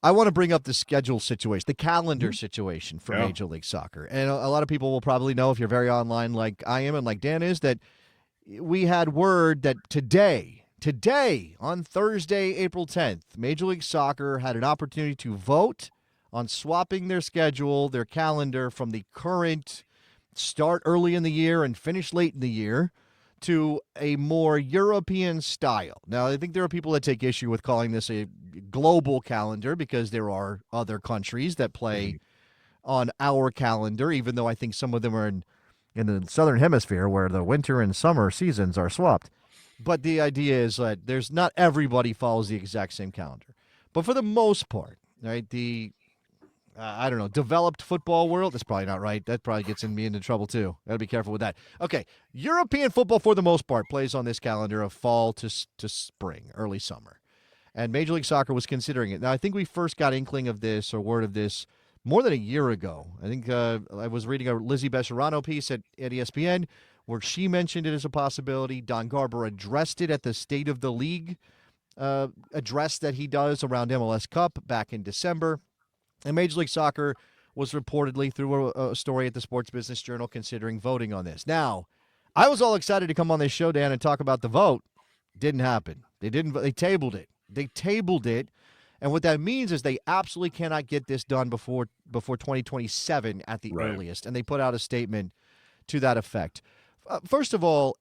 I want to bring up the schedule situation, the calendar situation for Yeah. Major League Soccer. And a lot of people will probably know, if you're very online like I am and like Dan is, that we had word that today, on Thursday, April 10th, Major League Soccer had an opportunity to vote on swapping their schedule, their calendar from the current start early in the year and finish late in the year to a more European style. Now, I think there are people that take issue with calling this a global calendar because there are other countries that play on our calendar, even though I think some of them are in the southern hemisphere where the winter and summer seasons are swapped. But the idea is that there's not everybody follows the exact same calendar. But for the most part, right, the I don't know, developed football world. That's probably not right. That probably gets me into trouble too. Got to be careful with that. Okay, European football for the most part plays on this calendar of fall to spring, early summer, and Major League Soccer was considering it. Now, I think we first got inkling of this or word of this more than a year ago. I think I was reading a Lizzie Besserano piece at ESPN where she mentioned it as a possibility. Don Garber addressed it at the State of the League address that he does around MLS Cup back in December. And Major League Soccer was reportedly, through a story at the Sports Business Journal, considering voting on this. Now, I was all excited to come on this show, Dan, and talk about the vote. Didn't happen. They didn't. They tabled it. And what that means is they absolutely cannot get this done before 2027 at the earliest. And they put out a statement to that effect. First of all,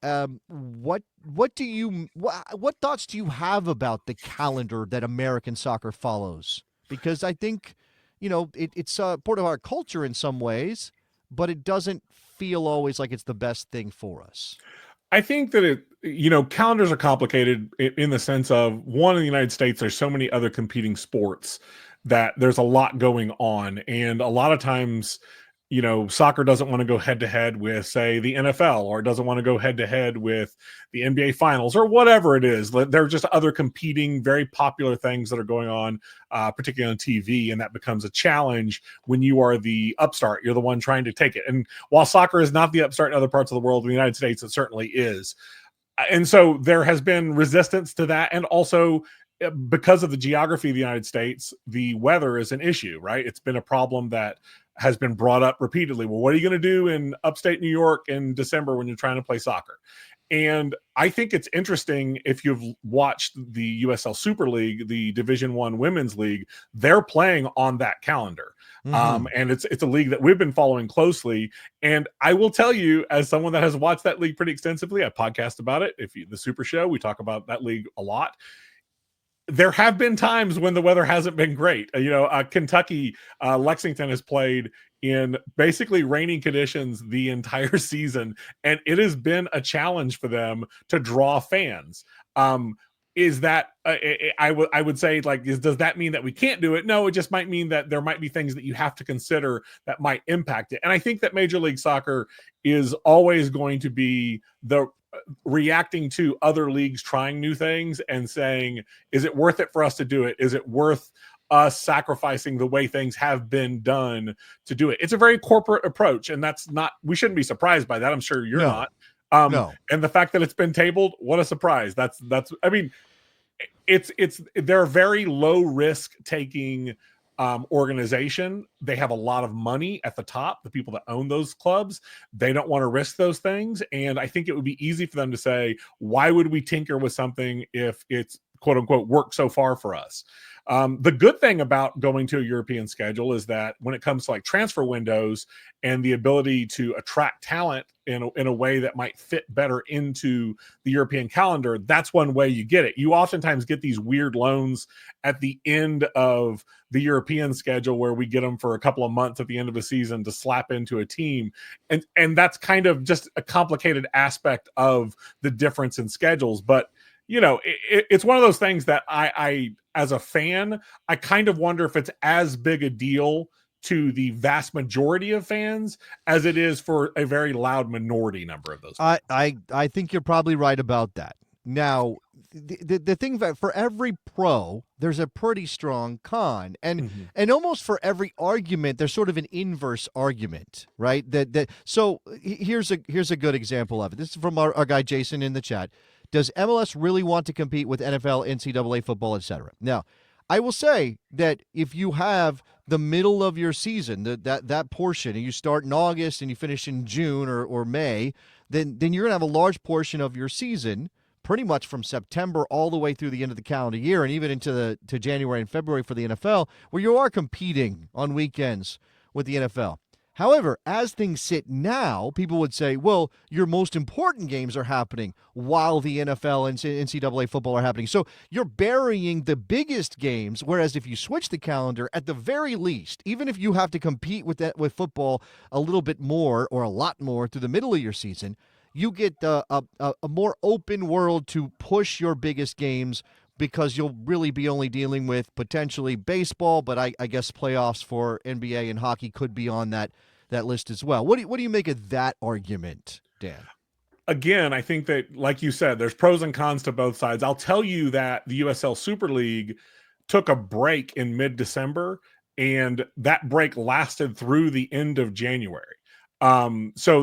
what thoughts do you have about the calendar that American soccer follows? Because I think, it's part of our culture in some ways, but it doesn't feel always like it's the best thing for us. I think that calendars are complicated in the sense of, one, in the United States, there's so many other competing sports that there's a lot going on. And a lot of times, soccer doesn't want to go head to head with, say, the NFL, or it doesn't want to go head to head with the NBA finals or whatever it is. There are just other competing, very popular things that are going on, particularly on TV. And that becomes a challenge when you are the upstart. You're the one trying to take it. And while soccer is not the upstart in other parts of the world, in the United States, it certainly is. And so there has been resistance to that. And also, because of the geography of the United States, the weather is an issue, right? It's been a problem that has been brought up repeatedly. Well, what are you going to do in upstate New York in December when you're trying to play soccer? And I think it's interesting, if you've watched the USL Super League, the Division I Women's League, they're playing on that calendar. And it's a league that we've been following closely. And I will tell you, as someone that has watched that league pretty extensively, I podcast about it. The Super Show, we talk about that league a lot. There have been times when the weather hasn't been great. Kentucky, Lexington has played in basically raining conditions the entire season, and it has been a challenge for them to draw fans. Is that I would say, does that mean that we can't do it? No, it just might mean that there might be things that you have to consider that might impact it. And I think that Major League Soccer is always going to be reacting to other leagues trying new things and saying, is it worth it for us to do it? Is it worth us sacrificing the way things have been done to do it? It's a very corporate approach, and we shouldn't be surprised by that. I'm sure you're not. No. And the fact that it's been tabled, what a surprise. They're a very low risk taking organization. They have a lot of money at the top, the people that own those clubs. They don't want to risk those things. And I think it would be easy for them to say, why would we tinker with something if it's quote unquote worked so far for us? The good thing about going to a European schedule is that when it comes to transfer windows and the ability to attract talent in a way that might fit better into the European calendar, that's one way you get it. You oftentimes get these weird loans at the end of the European schedule where we get them for a couple of months at the end of a season to slap into a team. And that's kind of just a complicated aspect of the difference in schedules. But it's one of those things that I, as a fan, I kind of wonder if it's as big a deal to the vast majority of fans as it is for a very loud minority number of those fans. I think you're probably right about that. Now, the thing that for every pro, there's a pretty strong con, and almost for every argument, there's sort of an inverse argument, right? So here's a good example of it. This is from our guy Jason in the chat. Does MLS really want to compete with NFL, NCAA football, etc.? Now, I will say that if you have the middle of your season, that portion, and you start in August and you finish in June or May, then you're going to have a large portion of your season pretty much from September all the way through the end of the calendar year and even to January and February for the NFL, where you are competing on weekends with the NFL. However, as things sit now, people would say, well, your most important games are happening while the NFL and NCAA football are happening. So you're burying the biggest games, whereas if you switch the calendar, at the very least, even if you have to compete with football a little bit more or a lot more through the middle of your season, you get a more open world to push your biggest games because you'll really be only dealing with potentially baseball, but I guess playoffs for NBA and hockey could be on that list as well. What do you make of that argument, Dan? Again, I think that, like you said, there's pros and cons to both sides. I'll tell you that the USL Super League took a break in mid-December, and that break lasted through the end of January. So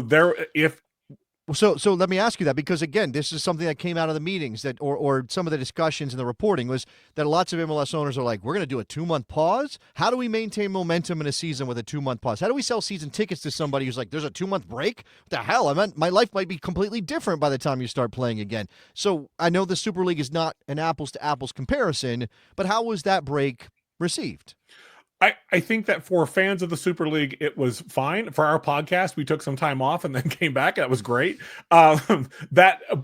let me ask you that, because again, this is something that came out of the meetings or some of the discussions in the reporting was that lots of MLS owners are like, we're going to do a 2-month pause. How do we maintain momentum in a season with a 2-month pause? How do we sell season tickets to somebody who's like, there's a 2-month break? What the hell? I meant my life might be completely different by the time you start playing again. So I know the Super League is not an apples to apples comparison, but how was that break received? I think that for fans of the Super League, it was fine. For our podcast, we took some time off and then came back. That was great. But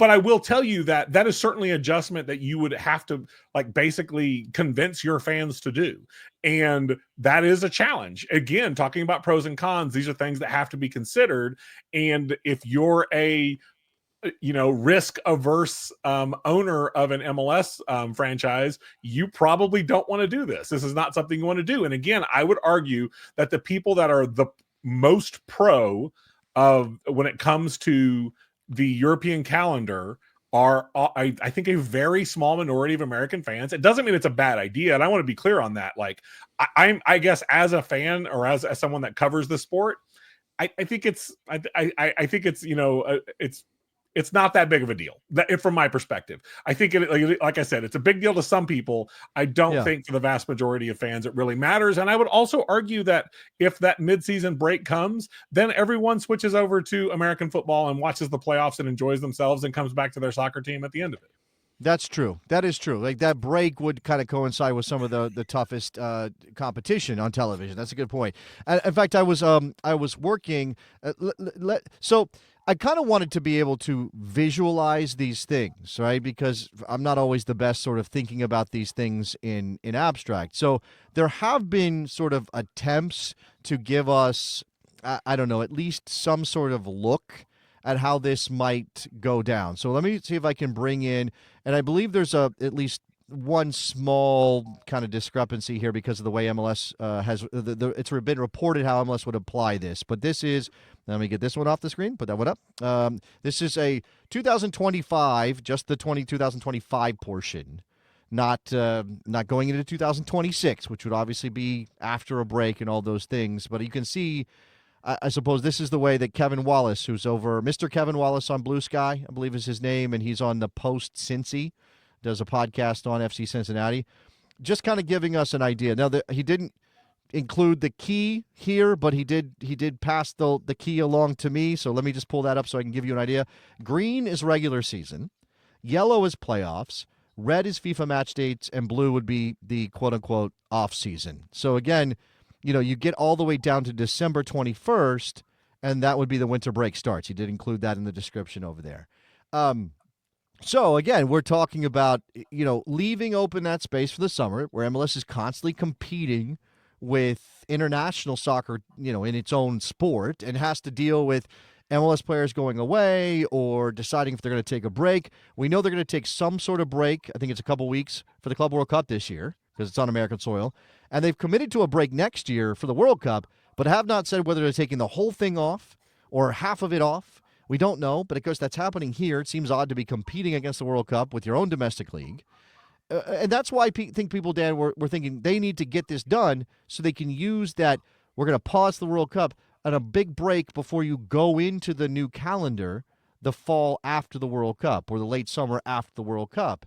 I will tell you that is certainly an adjustment that you would have to basically convince your fans to do. And that is a challenge. Again, talking about pros and cons, these are things that have to be considered. And if you're a risk averse owner of an MLS franchise, you probably don't want to do this. This is not something you want to do. And again, I would argue that the people that are the most pro of when it comes to the European calendar are, I think, a very small minority of American fans. It doesn't mean it's a bad idea, and I want to be clear on that. I guess as a fan or as someone that covers the sport, I think it's it's not that big of a deal from my perspective. I think, like I said, it's a big deal to some people. I don't think for the vast majority of fans it really matters. And I would also argue that if that midseason break comes, then everyone switches over to American football and watches the playoffs and enjoys themselves and comes back to their soccer team at the end of it. That's true. That is true. That break would kind of coincide with some of the toughest competition on television. That's a good point. In fact, I was working. So I kind of wanted to be able to visualize these things, right? Because I'm not always the best sort of thinking about these things in abstract. So there have been sort of attempts to give us, I don't know, at least some sort of look at how this might go down. So let me see if I can bring in, and I believe there's at least one small kind of discrepancy here because of the way MLS has it's been reported how MLS would apply this. But this is, let me get this one off the screen, put that one up. This is a 2025, just the 2025 portion, not going into 2026, which would obviously be after a break and all those things. But you can see, I suppose this is the way that Kevin Wallace, who's over, Mr. Kevin Wallace on Blue Sky, I believe is his name, and he's on the Post Cincy, does a podcast on FC Cincinnati, just kind of giving us an idea. Now, he didn't include the key here, but he did pass the key along to me, so let me just pull that up so I can give you an idea. Green is regular season, yellow is playoffs, red is FIFA match dates, and blue would be the quote-unquote off-season. So again, you get all the way down to December 21st, and that would be the winter break starts. He did include that in the description over there. So, again, we're talking about, leaving open that space for the summer where MLS is constantly competing with international soccer, in its own sport, and has to deal with MLS players going away or deciding if they're going to take a break. We know they're going to take some sort of break. I think it's a couple weeks for the Club World Cup this year because it's on American soil. And they've committed to a break next year for the World Cup, but have not said whether they're taking the whole thing off or half of it off. We don't know, but of course that's happening here. It seems odd to be competing against the World Cup with your own domestic league. And that's why I think people, Dan, were thinking they need to get this done so they can use that. We're going to pause the World Cup and a big break before you go into the new calendar, the fall after the World Cup or the late summer after the World Cup.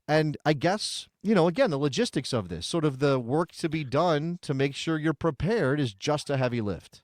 And I guess, again, the logistics of this, sort of the work to be done to make sure you're prepared is just a heavy lift.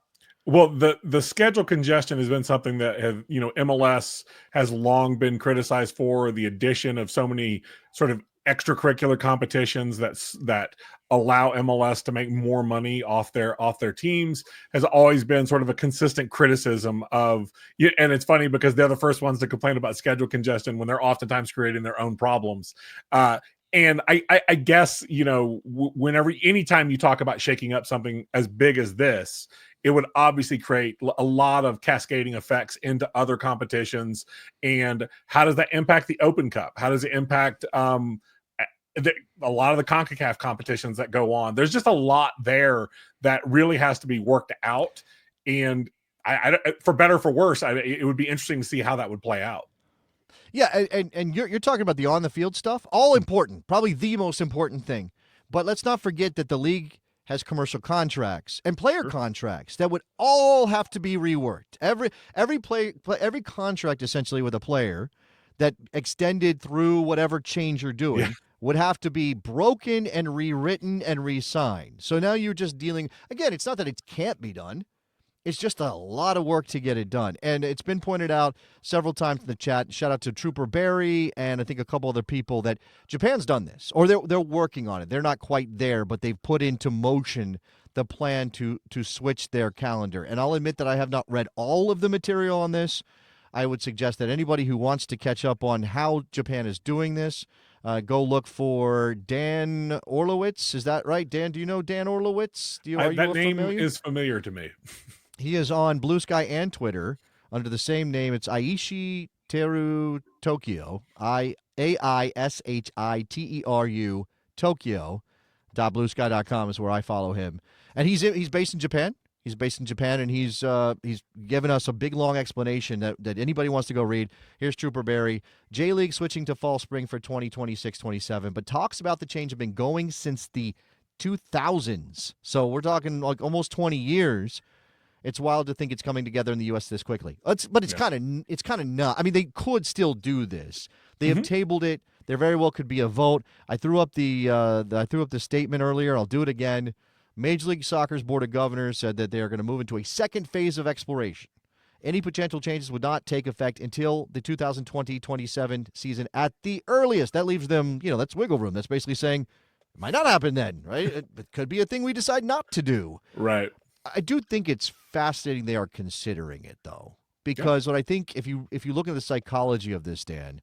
Well, the schedule congestion has been something that MLS has long been criticized for, the addition of so many sort of extracurricular competitions that allow MLS to make more money off their teams has always been sort of a consistent criticism of. And it's funny because they're the first ones to complain about schedule congestion when they're oftentimes creating their own problems. And I guess, anytime you talk about shaking up something as big as this, it would obviously create a lot of cascading effects into other competitions. And how does that impact the Open Cup? How does it impact a lot of the CONCACAF competitions that go on? There's just a lot there that really has to be worked out. And I for better or for worse, it would be interesting to see how that would play out. Yeah, and you're talking about the on the field stuff, all important, probably the most important thing. But let's not forget that the league has commercial contracts and player contracts that would all have to be reworked. Every contract essentially with a player that extended through whatever change you're doing would have to be broken and rewritten and re-signed. So now you're just dealing, again, it's not that it can't be done. It's just a lot of work to get it done. And it's been pointed out several times in the chat. Shout out to Trooper Barry and I think a couple other people that Japan's done this, or they're working on it. They're not quite there, but they've put into motion the plan to switch their calendar. And I'll admit that I have not read all of the material on this. I would suggest that anybody who wants to catch up on how Japan is doing this, go look for Dan Orlowitz. Is that right? Dan, do you know Dan Orlowitz? That name is familiar to me. He is on Blue Sky and Twitter under the same name. It's Aishi Teru Tokyo, AISHITERU Tokyo.bluesky.com is where I follow him. And he's based in Japan. He's based in Japan, and he's given us a big, long explanation that anybody wants to go read. Here's Trooper Barry. J-League switching to fall spring for 2026-27, but talks about the change have been going since the 2000s. So we're talking like almost 20 years. It's wild to think it's coming together in the U.S. this quickly. It's kind of not. I mean, they could still do this. They have tabled it. There very well could be a vote. I threw up the statement earlier. I'll do it again. Major League Soccer's Board of Governors said that they are going to move into a second phase of exploration. Any potential changes would not take effect until the 2020-27 season at the earliest. That leaves them, that's wiggle room. That's basically saying it might not happen then, right? It could be a thing we decide not to do. Right. I do think it's fascinating they are considering it, though, because what I think, if you look at the psychology of this, Dan,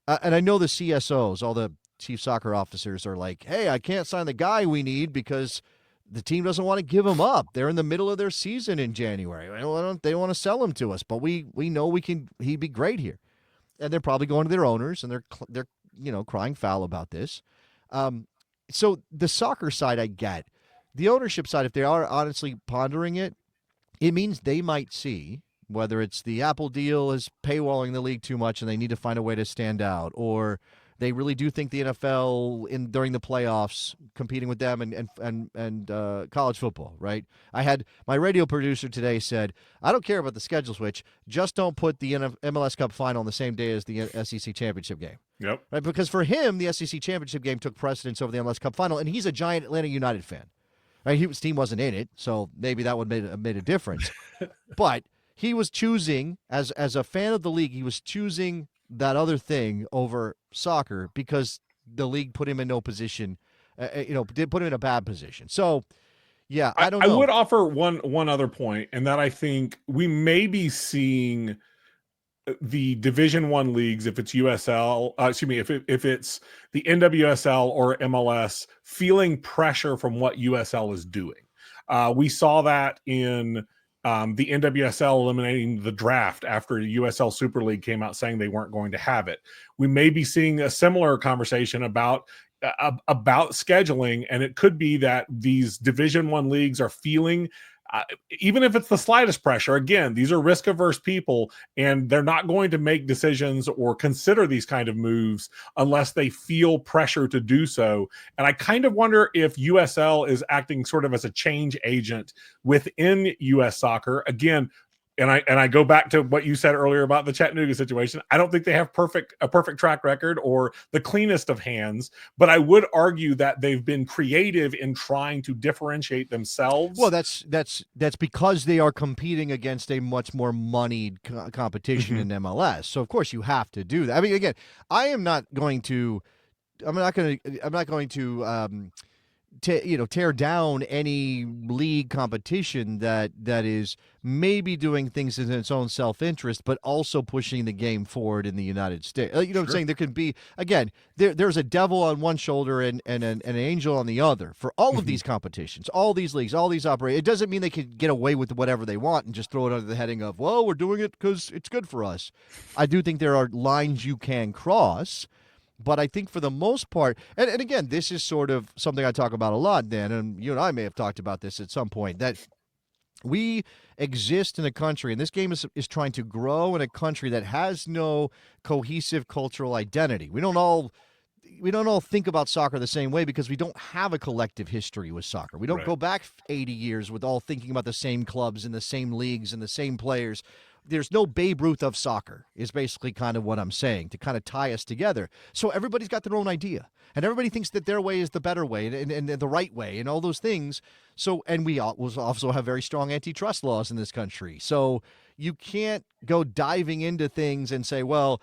and I know the CSOs, all the chief soccer officers are like, hey, I can't sign the guy we need because the team doesn't want to give him up. They're in the middle of their season in January. They don't want to sell him to us, but we know he'd be great here. And they're probably going to their owners, and they're crying foul about this. So the soccer side I get. The ownership side, if they are honestly pondering it, it means they might see whether it's the Apple deal is paywalling the league too much and they need to find a way to stand out, or they really do think the NFL during the playoffs competing with them and college football, right? I had my radio producer today said, I don't care about the schedule switch, just don't put the MLS Cup final on the same day as the SEC championship game. Yep. Right? Because for him, the SEC championship game took precedence over the MLS Cup final, and he's a giant Atlanta United fan. Right, his team wasn't in it, so maybe that would have made a difference. But he was choosing, as a fan of the league, he was choosing that other thing over soccer because the league put him in no position, did put him in a bad position. So, yeah, I don't know. I would offer one other point, and that I think we may be seeing the Division I leagues, if it's USL, if it's the NWSL or MLS, feeling pressure from what USL is doing. We saw that in the NWSL eliminating the draft after USL Super League came out saying they weren't going to have it. We may be seeing a similar conversation about scheduling, and it could be that these Division I leagues are feeling even if it's the slightest pressure. Again, these are risk-averse people, and they're not going to make decisions or consider these kind of moves unless they feel pressure to do so. And I kind of wonder if USL is acting sort of as a change agent within U.S. soccer. Again, I go back to what you said earlier about the Chattanooga situation. I don't think they have a perfect track record or the cleanest of hands, but I would argue that they've been creative in trying to differentiate themselves. Well, that's because they are competing against a much more moneyed competition in MLS. So of course you have to do that. I mean, again, I'm not going to tear down any league competition that is maybe doing things in its own self-interest, but also pushing the game forward in the United States. You know what I'm saying? There can be, again, there's a devil on one shoulder and an angel on the other for all of these competitions, all these leagues, all these operations. It doesn't mean they can get away with whatever they want and just throw it under the heading of, well, we're doing it because it's good for us. I do think there are lines you can cross. But I think for the most part, and again, this is sort of something I talk about a lot, Dan, and you and I may have talked about this at some point, that we exist in a country, and this game is trying to grow in a country that has no cohesive cultural identity. We don't all think about soccer the same way because we don't have a collective history with soccer. We don't go back 80 years with all thinking about the same clubs and the same leagues and the same players. There's no Babe Ruth of soccer is basically kind of what I'm saying to kind of tie us together. So everybody's got their own idea, and everybody thinks that their way is the better way and the right way and all those things. So, and we also have very strong antitrust laws in this country. So you can't go diving into things and say, well,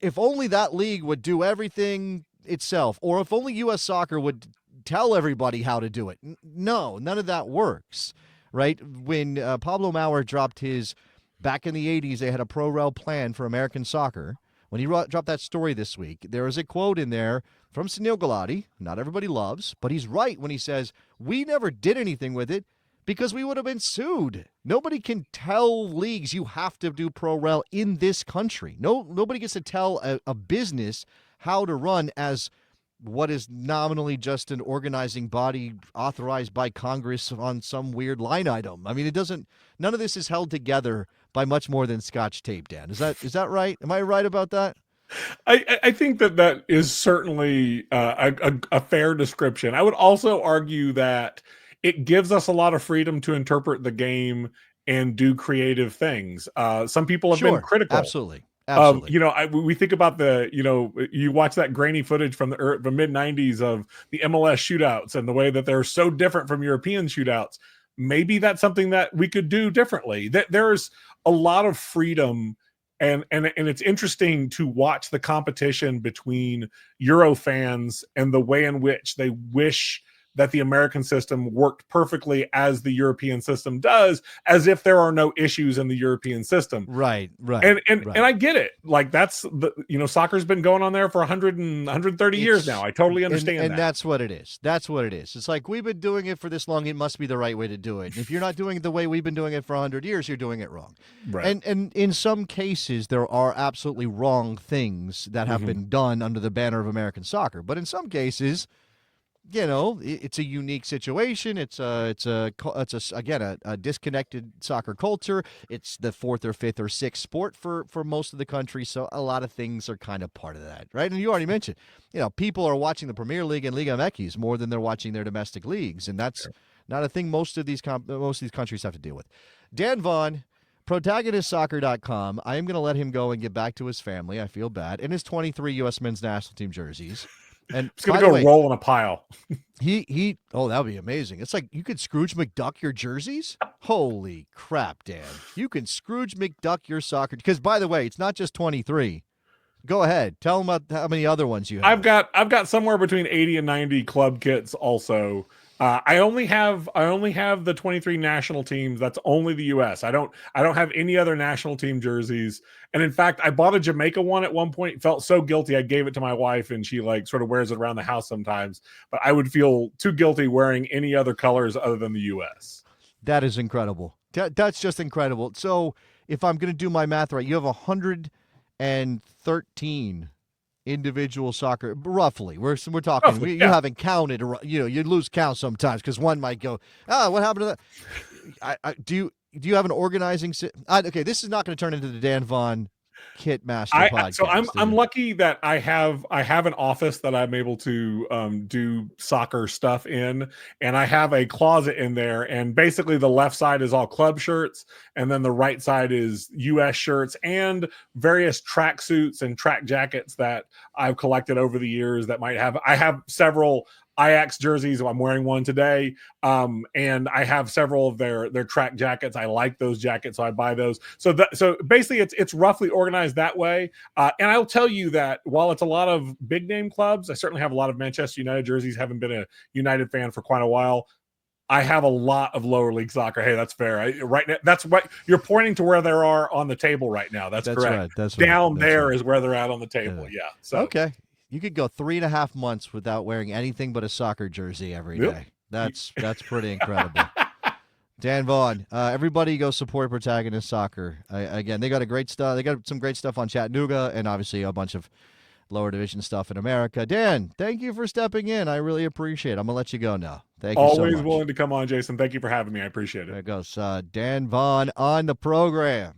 if only that league would do everything itself, or if only U.S. Soccer would tell everybody how to do it. No, none of that works, right? When Pablo Maurer dropped his... Back in the 80s, they had a pro-rel plan for American soccer. When he dropped that story this week, there is a quote in there from Sunil Gulati, not everybody loves, but he's right when he says, we never did anything with it because we would have been sued. Nobody can tell leagues you have to do pro-rel in this country. Nobody gets to tell a business how to run as what is nominally just an organizing body authorized by Congress on some weird line item. I mean, none of this is held together by much more than Scotch tape, Dan. Is that right? Am I right about that? I think that is certainly a fair description. I would also argue that it gives us a lot of freedom to interpret the game and do creative things. Some people have been critical. Absolutely. We think about you watch that grainy footage from the mid 90s of the MLS shootouts and the way that they're so different from European shootouts. Maybe that's something that we could do differently. There's a lot of freedom, and it's interesting to watch the competition between Euro fans and the way in which they wish that the American system worked perfectly as the European system does, as if there are no issues in the European system. Right. And I get it. Like that's soccer's been going on there for 130 years now. I totally understand that. And that's what it is. That's what it is. It's like, we've been doing it for this long. It must be the right way to do it. And if you're not doing it the way we've been doing it for 100 years, you're doing it wrong. Right. And in some cases, there are absolutely wrong things that have been done under the banner of American soccer. But in some cases, it's a unique situation. It's a disconnected soccer culture. It's the fourth or fifth or sixth sport for most of the country. So a lot of things are kind of part of that, right? And you already mentioned, people are watching the Premier League and Liga MX more than they're watching their domestic leagues, and that's not a thing most of these countries have to deal with. Dan Vaughn, ProtagonistSoccer.com. I am going to let him go and get back to his family. I feel bad. And his 23 U.S. men's national team jerseys. And it's going to go roll in a pile. That would be amazing. It's like you could Scrooge McDuck your jerseys. Holy crap, Dan! You can Scrooge McDuck your soccer. Because by the way, it's not just 23. Go ahead, tell them about how many other ones you have. I've got somewhere between 80 and 90 club kits. Also, I only have the 23 national teams. That's only the U.S. I don't have any other national team jerseys. And in fact, I bought a Jamaica one at one point. Felt so guilty. I gave it to my wife, and she sort of wears it around the house sometimes. But I would feel too guilty wearing any other colors other than the U.S. That is incredible. That's just incredible. So if I'm going to do my math right, you have 113 individual soccer, roughly. We're talking. Roughly, you haven't counted. You lose count sometimes because one might go, what happened to that? Do you have an organizing? Okay, this is not going to turn into the Dan Vaughn Kit Master podcast. I'm lucky that I have an office that I'm able to do soccer stuff in, and I have a closet in there, and basically the left side is all club shirts, and then the right side is US shirts and various track suits and track jackets that I've collected over the years that I have several Ajax jerseys. I'm wearing one today. And I have several of their track jackets. I like those jackets, so I buy those. So basically it's roughly organized that way. And I'll tell you that while it's a lot of big name clubs, I certainly have a lot of Manchester United jerseys. Haven't been a United fan for quite a while. I have a lot of lower league soccer. Hey, that's fair. Right now, that's what you're pointing to where they are on the table right now. That's correct. Right. That's down right. there is where they're at on the table. Yeah. So okay. You could go 3.5 months without wearing anything but a soccer jersey every day. That's pretty incredible. Dan Vaughn, everybody go support Protagonist Soccer. Again, they got a great stuff. They got some great stuff on Chattanooga and obviously a bunch of lower division stuff in America. Dan, thank you for stepping in. I really appreciate it. I'm going to let you go now. Thank you so much. Always willing to come on, Jason. Thank you for having me. I appreciate it. There goes Dan Vaughn on the program.